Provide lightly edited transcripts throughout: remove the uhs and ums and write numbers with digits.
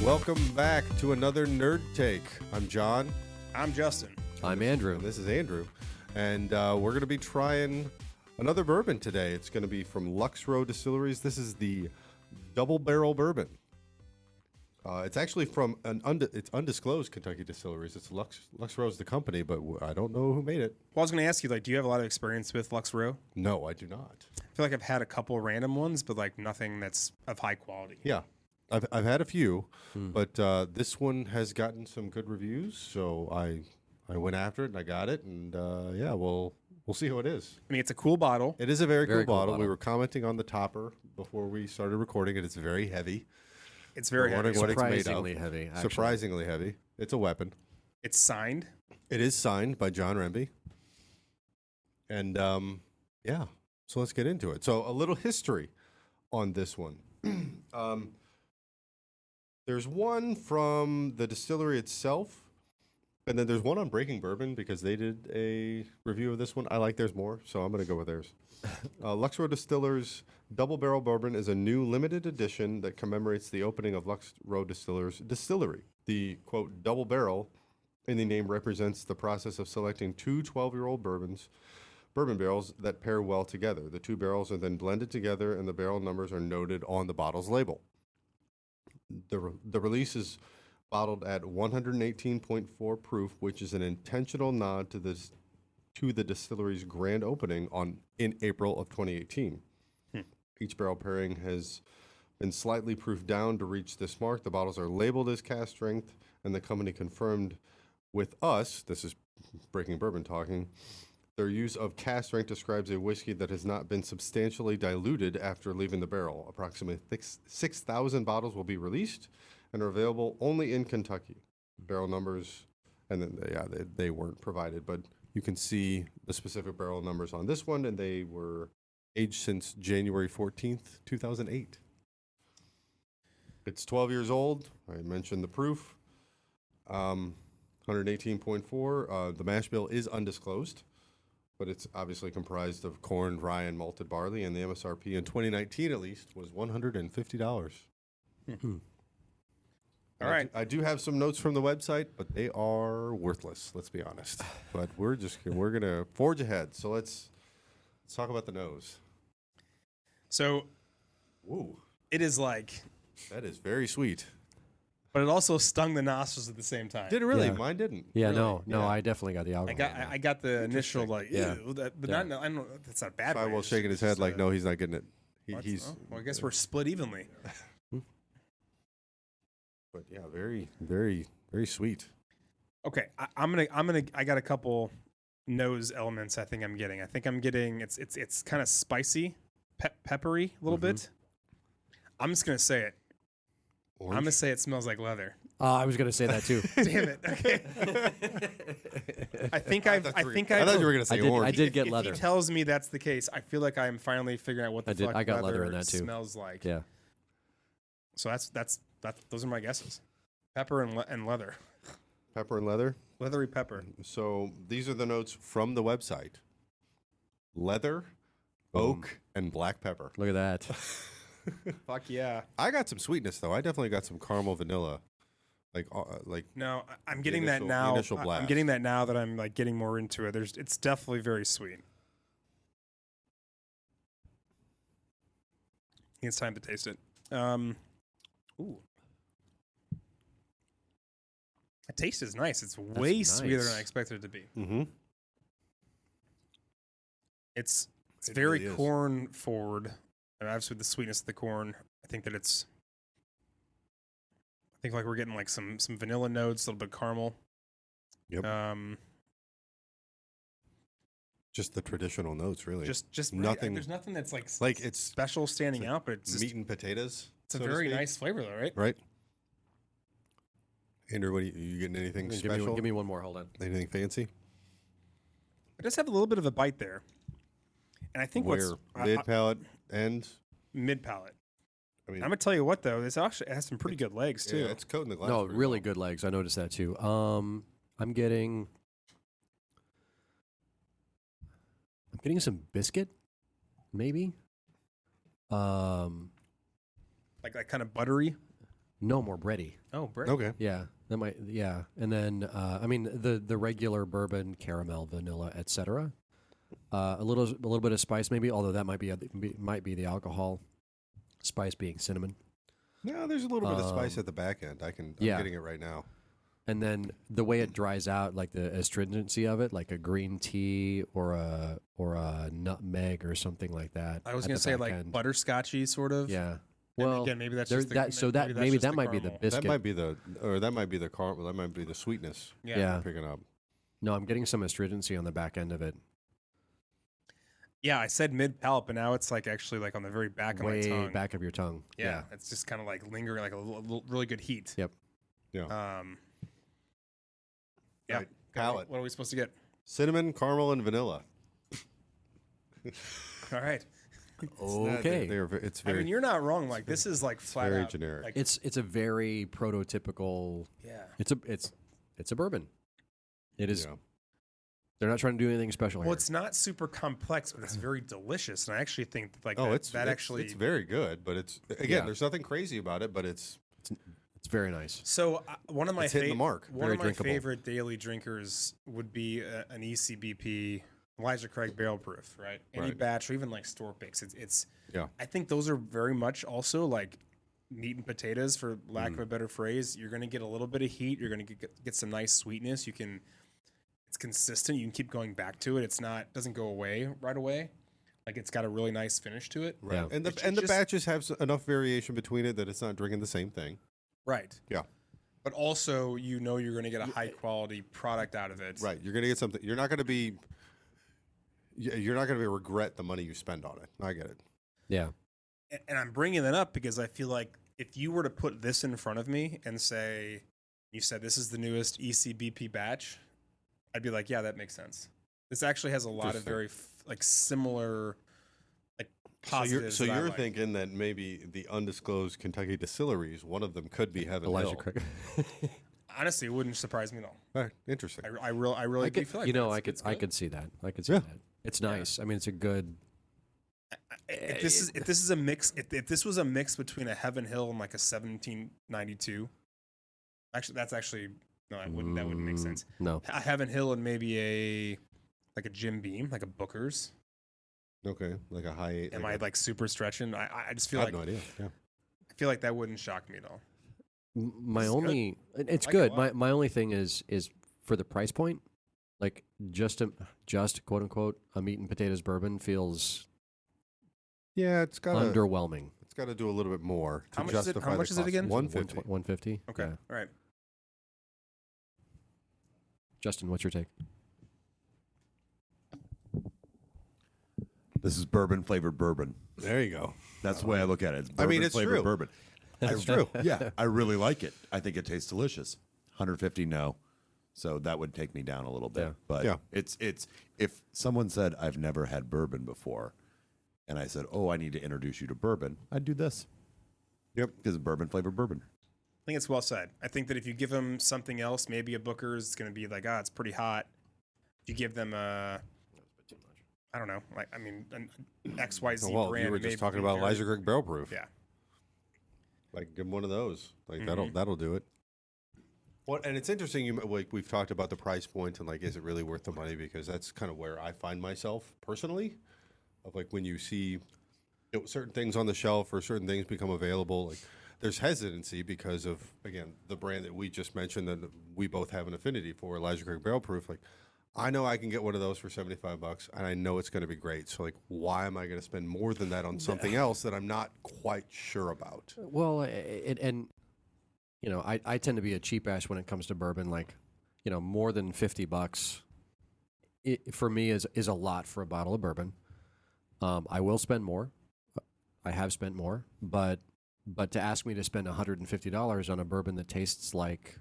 Welcome back to another Nerd Take. I'm John. I'm Justin. I'm Andrew. And this is Andrew. And we're going to be trying another bourbon today. It's going to be from Lux Row Distilleries. This is the Double Barrel Bourbon. It's actually from it's undisclosed Kentucky distilleries. It's Lux Row is the company, but I don't know who made it. Well, I was going to ask you, do you have a lot of experience with Lux Row? No, I do not. I feel like I've had a couple random ones, but nothing that's of high quality. Yeah. I've had a few, but this one has gotten some good reviews, so I went after it and I got it, and we'll see how it is. I mean, it's a cool bottle. It is a very cool bottle. We were commenting on the topper before we started recording it. It's very heavy. It's very heavy. What it's made of. Surprisingly heavy. Actually. Surprisingly heavy. It's a weapon. It's signed. It is signed by John Remby. And so let's get into it. So a little history on this one. There's one from the distillery itself, and then there's one on Breaking Bourbon because they did a review of this one. I like theirs more, so I'm going to go with theirs. Lux Row Distillers Double Barrel Bourbon is a new limited edition that commemorates the opening of Lux Row Distillers Distillery. The, quote, double barrel in the name represents the process of selecting two 12-year-old bourbon barrels that pair well together. The two barrels are then blended together, and the barrel numbers are noted on the bottle's label. The release is bottled at 118.4 proof, which is an intentional nod to the distillery's grand opening in April of 2018. Each barrel pairing has been slightly proofed down to reach this mark. The bottles are labeled as cask strength, and the company confirmed with us, this is Breaking Bourbon talking, their use of cask strength describes a whiskey that has not been substantially diluted after leaving the barrel. Approximately 6,000 bottles will be released and are available only in Kentucky. Barrel numbers, and then they weren't provided, but you can see the specific barrel numbers on this one, and they were aged since January 14th, 2008. It's 12 years old. I mentioned the proof. 118.4. The mash bill is undisclosed, but it's obviously comprised of corn, rye, and malted barley, and the MSRP in 2019 at least was $150. All right. I do have some notes from the website, but they are worthless, let's be honest. But we're going to forge ahead. So let's talk about the nose. So Ooh, it is that is very sweet. but it also stung the nostrils at the same time. Did it really? Yeah. Mine didn't. Yeah, Really? no, I definitely got the alcohol. I got the initial Yeah. ew, but I don't know, that's not bad. Firewall shaking his head like, no, he's not getting it. He's. Well, I guess we're split evenly. But yeah, very, very, very sweet. Okay, I got a couple nose elements. I think I'm getting. It's kind of spicy, peppery a little bit. I'm just gonna say it. Orange? I'm gonna say it smells like leather. I was going to say that too. Damn it. Okay. I thought you were gonna say orange. I did get if leather. he tells me that's the case, I feel like I'm finally figuring out what the fuck I got leather in that too. smells like. Yeah. So that's those are my guesses. Pepper and leather. Pepper and leather. Leathery pepper. So these are the notes from the website: leather, oak, and black pepper. Look at that. Fuck yeah. I got some sweetness though. I definitely got some caramel vanilla, like No, I'm getting that initial- now. initial I'm blast. getting that now that I'm getting more into it. It's definitely very sweet. I think it's time to taste it. Ooh. The taste is nice. It's way sweeter than I expected it to be. Mm-hmm. It's It very really is. corn forward. And obviously, the sweetness of the corn. I think we're getting some vanilla notes, a little bit of caramel. Yep. Just the traditional notes, really. Just nothing. There's nothing that's like it's special standing out, but it's just, meat and potatoes. it's a very nice flavor, though, right? Right. Andrew, what are you getting? Anything special? Give me one more. Hold on. Anything fancy? It does have a little bit of a bite there, and I think Where mid palate and mid palate. I mean, I'm gonna tell you what though, this actually has some pretty good legs too. yeah, it's coating the glass. No, pretty really well. good legs. I noticed that too. I'm getting some biscuit, maybe. Like kind of buttery. No, more bready. Oh, Brett. Okay. Yeah, that might. Yeah, and then I mean the regular bourbon, caramel, vanilla, etc. A little bit of spice maybe, although that might be the alcohol. Spice being cinnamon, No, there's a little bit of spice at the back end. I'm yeah. getting it right now. and then the way it dries out, like the astringency of it, like a green tea or a nutmeg or something like that. I was at going the to say back like end. butterscotchy sort of. Yeah. And Well, again, maybe that's there- just the, that so that that's maybe just that the might be the caramel. biscuit. That might be the caramel. That might be the sweetness. Yeah. I'm picking up. No, I'm getting some astringency on the back end of it. Yeah, I said mid palate, but now it's like actually like on the very back of my Way tongue. back of your tongue. Yeah, it's just kind of like lingering, like a little really good heat. Yep. Yeah. Yeah. Right. Palate. What are we supposed to get? Cinnamon, caramel, and vanilla. All right. Okay. It's I very. mean, you're not wrong. Like this is like flat very out, generic. Like, It's a very prototypical. yeah. It's a bourbon. It is. Yeah. They're not trying to do anything special Well, here. it's not super complex, but it's very delicious, and I actually think that, like Oh, it's actually. it's very good, but it's again, Yeah. there's nothing crazy about it, but it's It's very nice. So one of my It's hitting the mark. One Very of my drinkable. favorite daily drinkers would be an ECBP Elijah Craig barrel proof, right? Any Right. batch or even like store picks. It's Yeah. I think those are very much also like meat and potatoes, for lack Mm. of a better phrase. You're going to get a little bit of heat. You're going to get some nice sweetness. It's consistent. You can keep going back to it. Doesn't go away right away. Like it's got a really nice finish to it. Yeah. and It's the just- batches have enough variation between it that it's not drinking the same thing. Right. Yeah. But also, you're going to get a high quality product out of it. Right. You're gonna get something. You're not gonna be regret the money you spend on it. I get it. Yeah. And I'm bringing that up because I feel like if you were to put this in front of me and say, you said this is the newest ECBP batch, I'd be like, yeah, that makes sense. This actually has a lot of Interesting. very similar like positives. So that I you're like. thinking that maybe the undisclosed Kentucky distilleries, one of them could be Heaven Elijah Hill. Craig. Honestly, it wouldn't surprise me at all. Right. Interesting. I really do feel like I it's could good. see that. I could see Yeah. that. It's nice. I mean, it's a good. If this is a mix, if this was a mix between a Heaven Hill and like a 1792, actually that's actually no, that wouldn't make sense. No. A Heaven Hill and maybe a Jim Beam, like a Booker's. Okay. Like a high. Am I like super stretching? I just feel I have like no idea. Yeah. I feel like that wouldn't shock me at all. My It's only, it's I like it a good. lot. My only thing is for the price point, like just quote unquote a meat and potatoes bourbon feels Yeah. It's got to. underwhelming. It's got to do a little bit more to How much is it- justify how the much is it cost. again? 150. 150. Okay, Yeah. all right. Justin, what's your take? This is bourbon flavored bourbon. There you go. That's the way I look at it. It's I bourbon mean, it's flavored true. bourbon. That's true. Yeah, I really like it. I think it tastes delicious. 150, no. So that would take me down a little bit. Yeah. But Yeah. it's if someone said I've never had bourbon before, and I said, "Oh, I need to introduce you to bourbon," I'd do this. Yep. Because it's bourbon flavored bourbon. I think it's well said. I think that if you give them something else, maybe a Booker's, it's going to be like, it's pretty hot. If you give them a, I don't know, like an XYZ Oh, well, brand. you were it may just talking be about very- Elijah Craig Barrel Proof. Yeah. Like, give him one of those. Like Mhm. that'll do it. Well, and it's interesting. Like we've talked about the price point and like, is it really worth the money? Because that's kind of where I find myself personally. Of like when you see certain things on the shelf or certain things become available, like there's hesitancy because of again the brand that we just mentioned that we both have an affinity for, Elijah Craig Barrel Proof. Like, I know I can get one of those for $75, and I know it's going to be great. So like, why am I going to spend more than that on something else that I'm not quite sure about? Well, and you know, I tend to be a cheap ass when it comes to bourbon. Like, you know, more than $50, for me is a lot for a bottle of bourbon. I will spend more. I have spent more, but to ask me to spend $150 on a bourbon that tastes like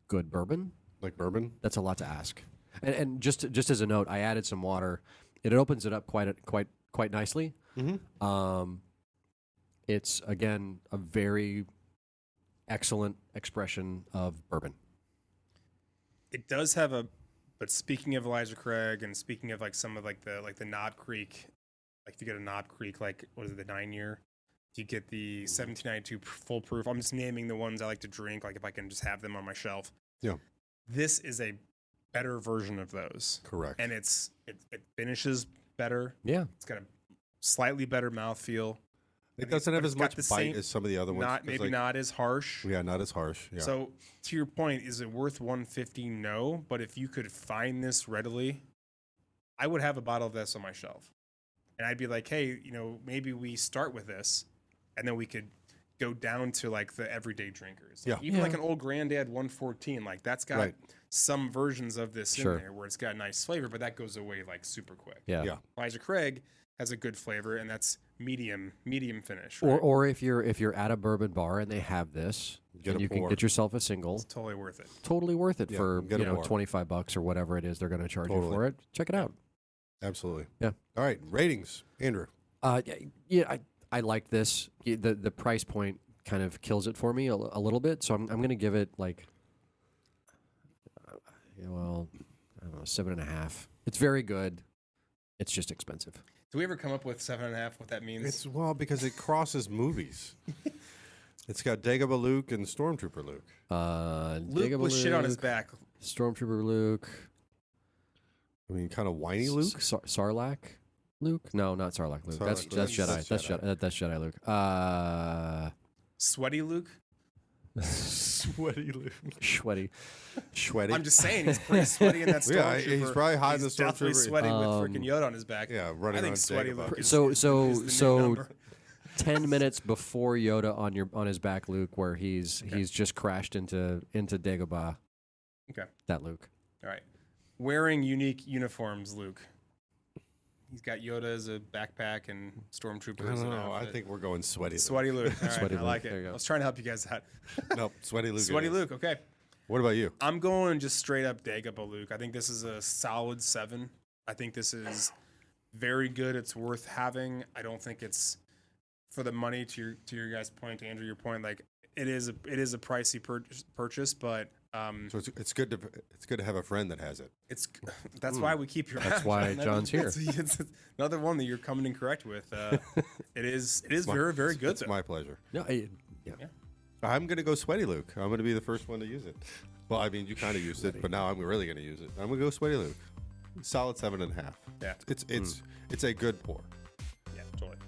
good bourbon, Like bourbon. that's a lot to ask. And just as a note, I added some water. It opens it up quite nicely. Mm-hmm. It's again a very excellent expression of bourbon. It does have but speaking of Elijah Craig and speaking of like some of like the Knob Creek, like if you get a Knob Creek, like what is it, the 9-year, You get the 1792 full proof. I'm just naming the ones I like to drink, like if I can just have them on my shelf. Yeah. This is a better version of those. Correct. And it finishes better. Yeah. It's got a slightly better mouthfeel. It doesn't have but as it's got much the bite same- as some of the other ones. 'cause, Maybe like, not as harsh. Yeah, not as harsh. Yeah. So to your point, is it worth $150? No, but if you could find this readily, I would have a bottle of this on my shelf, and I'd be like, hey, maybe we start with this, and then we could go down to like the everyday drinkers. Like, Yeah. even like Yeah. an old Granddad 114, like that's got Right. some versions of this Sure. in there where it's got nice flavor, but that goes away like super quick. Yeah. Yeah. Elijah Craig has a good flavor, and that's medium finish. Or right? or if you're at a bourbon bar and they have this, Get and a you can pour. get yourself a single. It's totally worth it. Totally worth it Yeah, for get a pour. $25 or whatever it is they're going to charge you Totally. for it. Check it out. Absolutely. Yeah. All right. Ratings, Andrew. Yeah, I like this. The price point kind of kills it for me a little bit, so I'm going to give it like, I don't know, 7.5. It's very good. It's just expensive. Do we ever come up with 7.5? What that means? It's because it crosses movies. It's got Dagobah Luke and Stormtrooper Luke. Luke Dagobah was shit on his Luke, back. Stormtrooper Luke. I mean, kind of whiny Luke. Sarlacc Luke? No, not Sarlacc Luke. That's Sarlacc Luke. Jedi. That's That's Jedi. Jedi. That's Jedi Luke. Sweaty Luke. Sweaty Luke. Sweaty. Sweaty. I'm just saying he's pretty sweaty in that Yeah, stormtrooper. he's probably hot in He's the definitely Stormtrooper. sweaty with freaking Yoda on his back. Yeah, running I think around sweaty Dagobah. Luke is, So is the new number. 10 minutes before Yoda on his back, Luke, where he's just crashed into Dagobah. Okay. That Luke. All right. Wearing unique uniforms, Luke. He's got Yoda as a backpack and Stormtrooper I as don't an know. I outfit. think we're going Sweaty Luke. Sweaty Luke. All right, Sweaty I like Luke. There you it. go. I was trying to help you guys out. Nope, Sweaty Luke. it Sweaty is. Luke. Okay. What about you? I'm going just straight up Dagobah Luke. I think this is a solid 7. I think this is very good. It's worth having. I don't think it's for the money. To your guys' point, Andrew, your point, like it is a pricey purchase, but So it's good to have a friend that has it. that's why we keep your. That's why John's here. It's another one that you're coming in correct with. It is very very good. It's my pleasure. No, yeah. I'm going to go Sweaty Luke. I'm going to be the first one to use it. Well, I mean, you kind of used it, but now I'm really going to use it. I'm going to go Sweaty Luke. Solid 7.5. Yeah. It's a good pour. Yeah, totally.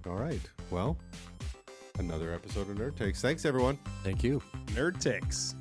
All right. Well, another episode of Nerd Takes. Thanks, everyone. Thank you. Nerd Takes.